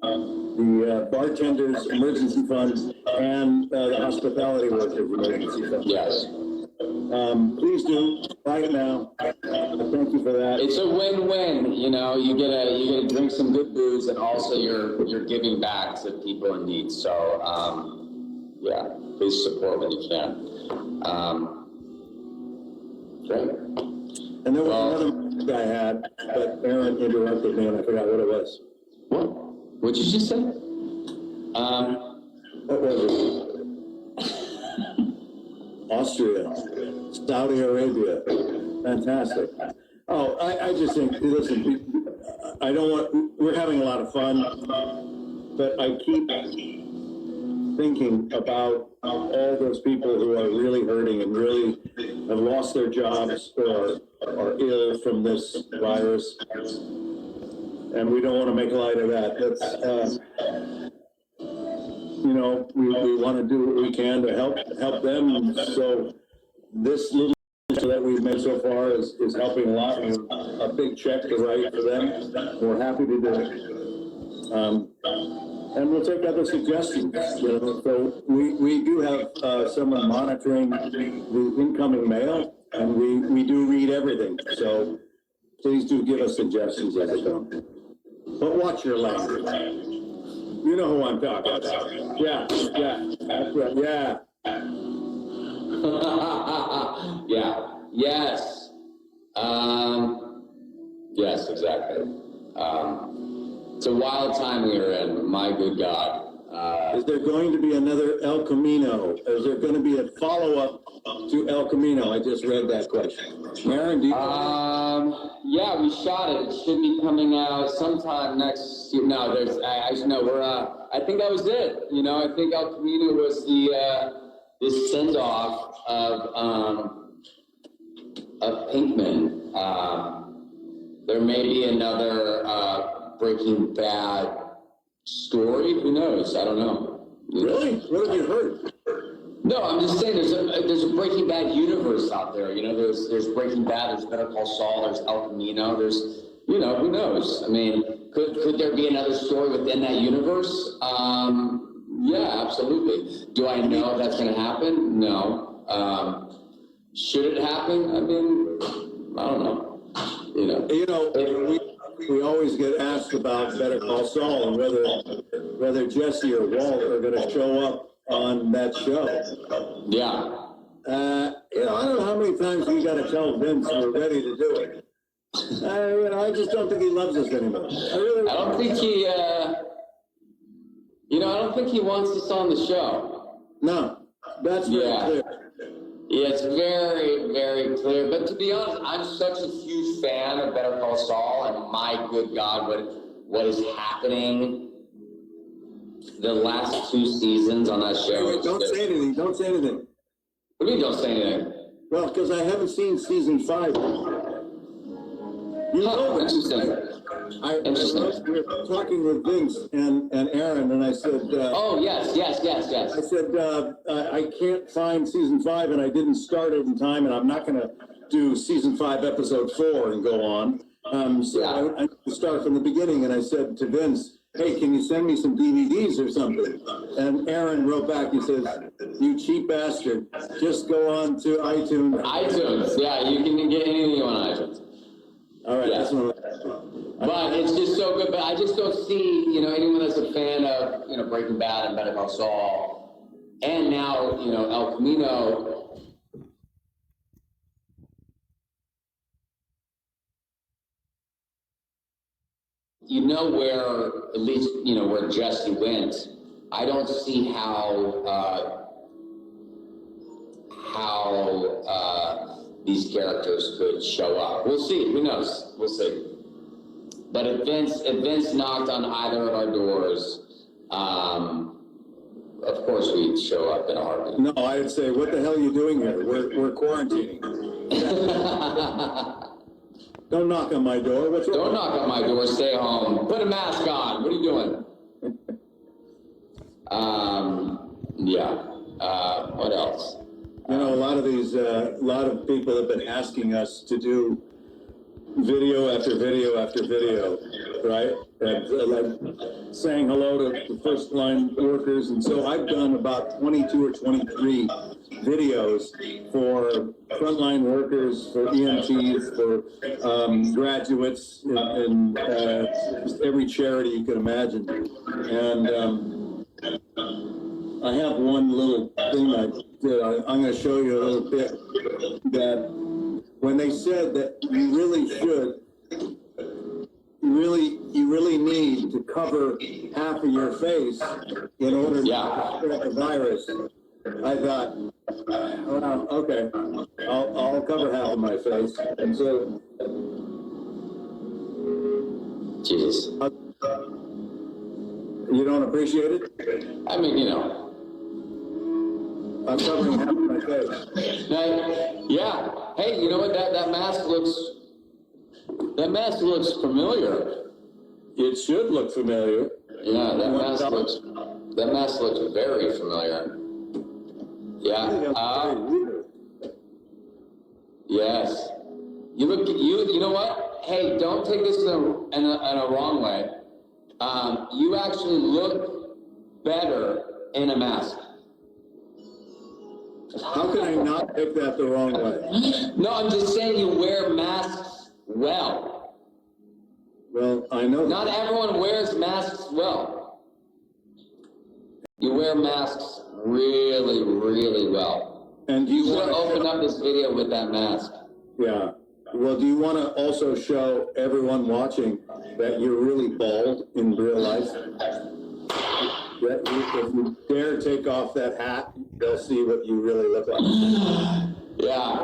the bartenders emergency fund, and the hospitality workers emergency fund. Yes. Please do right now. Thank you for that. It's a win-win. You know, you get to drink some good booze, and also you're giving back to people in need. So, yeah, please support when you can. Great. And there was another message I had, but Aaron interrupted me, and I forgot what it was. What? What'd you just say? What was it? Austria, Saudi Arabia, fantastic. Oh, I just think, listen, I don't want, we're having a lot of fun, but I keep thinking about all those people who are really hurting and really have lost their jobs or are ill from this virus. And we don't want to make light of that. That's, you know, we want to do what we can to help them. So this little that we've made so far is helping a lot. A big check to write for them. We're happy to do it. And we'll take other suggestions. You know, so we do have someone monitoring the incoming mail, and we do read everything. So please do give us suggestions as they come. But watch your language. You know who I'm talking about. Yeah, that's right, yeah. Yeah, yes. Yes, exactly. It's a wild time we are in, my good God. Is there going to be another El Camino? Is there going to be a follow-up to El Camino? I just read that question. Aaron, do you yeah, we shot it. It should be coming out sometime next year. No, I think that was it. You know, I think El Camino was the send-off of Pinkman. There may be another Breaking Bad story. Who knows? I don't know. Really? What have you heard? No, I'm just saying there's a Breaking Bad universe out there. You know, there's Breaking Bad, there's Better Call Saul, there's El Camino, there's, you know, who knows? I mean, could there be another story within that universe? Yeah, absolutely. Do I know if that's going to happen? No. Should it happen? I mean, I don't know. You know, we always get asked about Better Call Saul and whether Jesse or Walt are going to show up on that show. Yeah. You know, I don't know how many times we got to tell Vince we're ready to do it. You know, I just don't think he loves us anymore. I don't think he, you know, I don't think he wants us on the show. No, that's very clear. Yeah, it's very, very clear. But to be honest, I'm such a huge fan of Better Call Saul, and my good God, what is happening the last 2 seasons on that show. Wait, don't say anything. Don't say anything. What do you mean don't say anything? Well, because I haven't seen season 5. You know that. Interesting. We were talking with Vince and Aaron, and I said, oh, yes. I said, I can't find season 5, and I didn't start it in time, and I'm not going to do season 5, episode 4 and go on. I start from the beginning, and I said to Vince, hey, can you send me some DVDs or something? And Aaron wrote back, he says, you cheap bastard, just go on to iTunes. iTunes, yeah, you can get anything on iTunes. All right, Yeah. that's what But it's just so good. But I just don't see, anyone that's a fan of, Breaking Bad and Better Call Saul, and now, El Camino. Where, at least, where Jesse went. I don't see how these characters could show up. We'll see. Who knows? We'll see. But if Vince knocked on either of our doors, of course we'd show up in a heartbeat. No, I would say, what the hell are you doing here? We're quarantining. Don't knock on my door. What's wrong? Don't knock on my door. Stay home. Put a mask on. What are you doing? Yeah. What else? A lot of people have been asking us to do video after video after video, right? And like saying hello to the first line workers. And so I've done about 22 or 23 videos for frontline workers, for EMTs, for graduates, and every charity you can imagine. And I have one little thing I did. I'm going to show you a little bit that when they said that you really should, you really need to cover half of your face in order to spread the virus. I thought, well, okay, I'll cover half of my face. And so, Jesus. You don't appreciate it? I mean, I'm covering half of my face. Yeah. Hey, you know what? That mask looks familiar. It should look familiar. Yeah, that mask looks very familiar. Yeah. Yes. You know what? Hey, don't take this in a wrong way. You actually look better in a mask. How can I not take that the wrong way? No, I'm just saying you wear masks well. Well, I know. Not everyone wears masks well. You wear masks really, really well. And do you should want to open up this video with that mask? Yeah. Well, do you want to also show everyone watching that you're really bald in real life? That if you dare take off that hat, they'll see what you really look like. Yeah.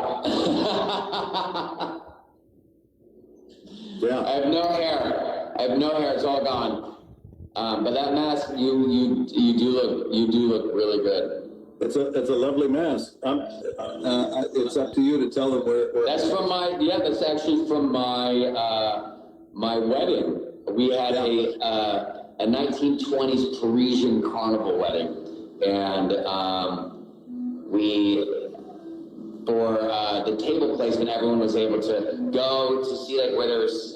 Yeah. I have no hair. It's all gone. But that mask, you do look really good. It's a lovely mask. It's up to you to tell them where. That's from that's actually from my my wedding. We had a 1920s Parisian carnival wedding, and for the table placement, everyone was able to go to see like where there's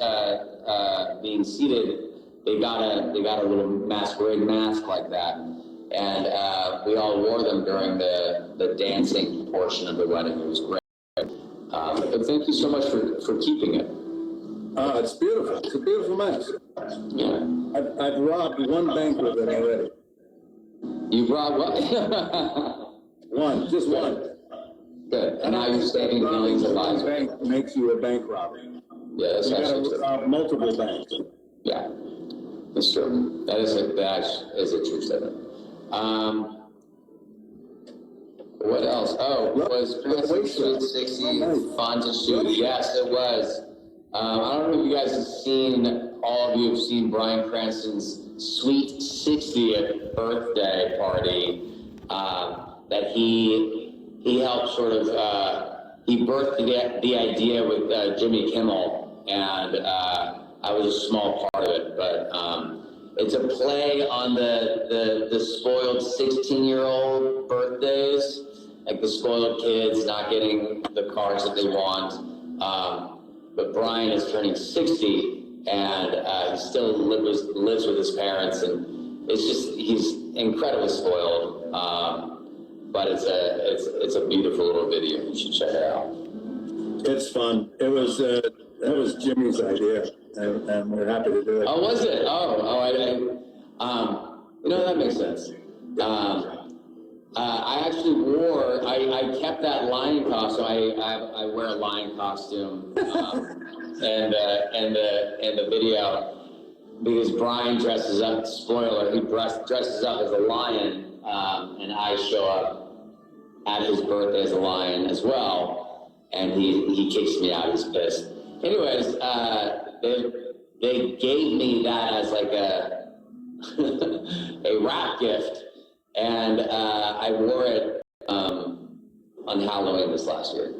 being seated. They got a little masquerade mask like that, and we all wore them during the dancing portion of the wedding. It was great. But thank you so much for keeping it. It's beautiful. It's a beautiful mask. Yeah. I've robbed one bank with it already. You robbed what? One, just one. Good. And now you're saving millions of lives. Bank makes you a bank robber. Yeah, that's You actually got to true. rob multiple banks. Yeah, that's true. That is a true statement. What else? Oh, was Sweet 60 fun to shoot? Yes, it was. I don't know if you guys have seen, all of you have seen Bryan Cranston's Sweet 60th birthday party that he helped sort of, he birthed the idea with Jimmy Kimmel, and I was a small part of it, but it's a play on the spoiled 16-year-old birthdays, like the spoiled kids not getting the cars that they want. but Brian is turning 60, and he still lives with his parents, and he's incredibly spoiled. But it's a beautiful little video. You should check it out. It's fun. That was Jimmy's idea, and we're happy to do it. Oh, was it? That makes sense. I actually I kept that lion costume. I wear a lion costume, and the video, because Brian dresses up. Spoiler: he dresses up as a lion, and I show up at his birthday as a lion as well, and he kicks me out. He's pissed. Anyways, they gave me that as like a wrap gift, and I wore it on Halloween this last year.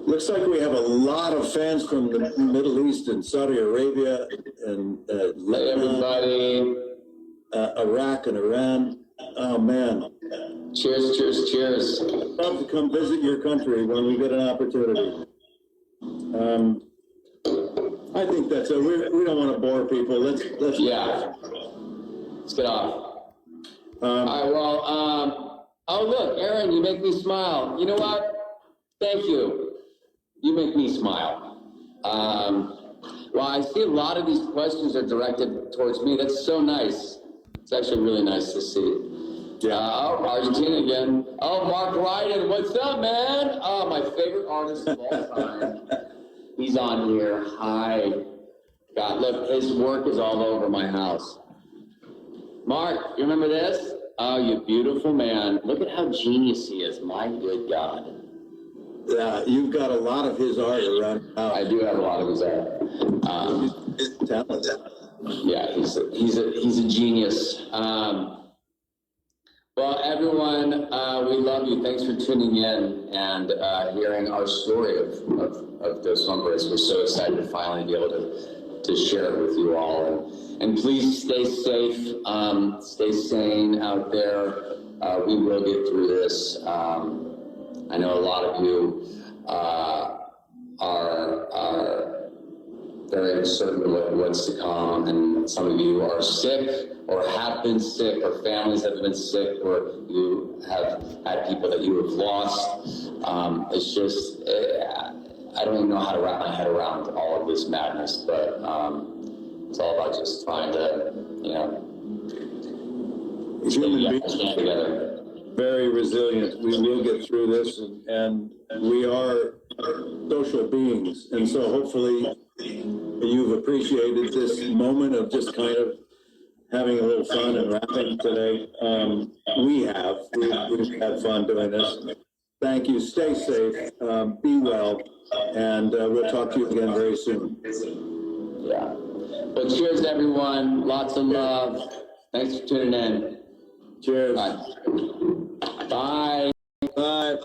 Looks like we have a lot of fans from the Middle East and Saudi Arabia and Lebanon, everybody, Iraq and Iran. Oh man! Cheers! Cheers! Cheers! Love to come visit your country when we get an opportunity. I think that's it. We don't want to bore people. Let's get off. All right. Well. Oh look, Aaron, you make me smile. You know what? Thank you. You make me smile. Well, I see a lot of these questions are directed towards me. That's so nice. It's actually really nice to see. Yeah. Argentina again. Oh, Mark Ryden, what's up, man? Oh, my favorite artist of all time. He's on here. Hi. God, look, his work is all over my house. Mark, you remember this? Oh, you beautiful man. Look at how genius he is. My good God. Yeah, you've got a lot of his art around. I do have a lot of his art. He's talented. Yeah, he's a genius. Well, everyone, we love you. Thanks for tuning in and hearing our story of Dos Hombres. We're so excited to finally be able to share it with you all. And please stay safe, stay sane out there. We will get through this. I know a lot of you are very uncertain what's to come, and some of you are sick or have been sick, or families have been sick, or you have had people that you have lost. It's just, I don't even know how to wrap my head around all of this madness, but it's all about just trying to, stand together. Very resilient. We will get through this, and we are social beings. And so hopefully you've appreciated this moment of just kind of having a little fun and rapping today. We've had fun doing this. Thank you. Stay safe. Be well. And we'll talk to you again very soon. Yeah. But cheers, everyone. Lots of love. Thanks for tuning in. Cheers. Bye. Bye. Bye.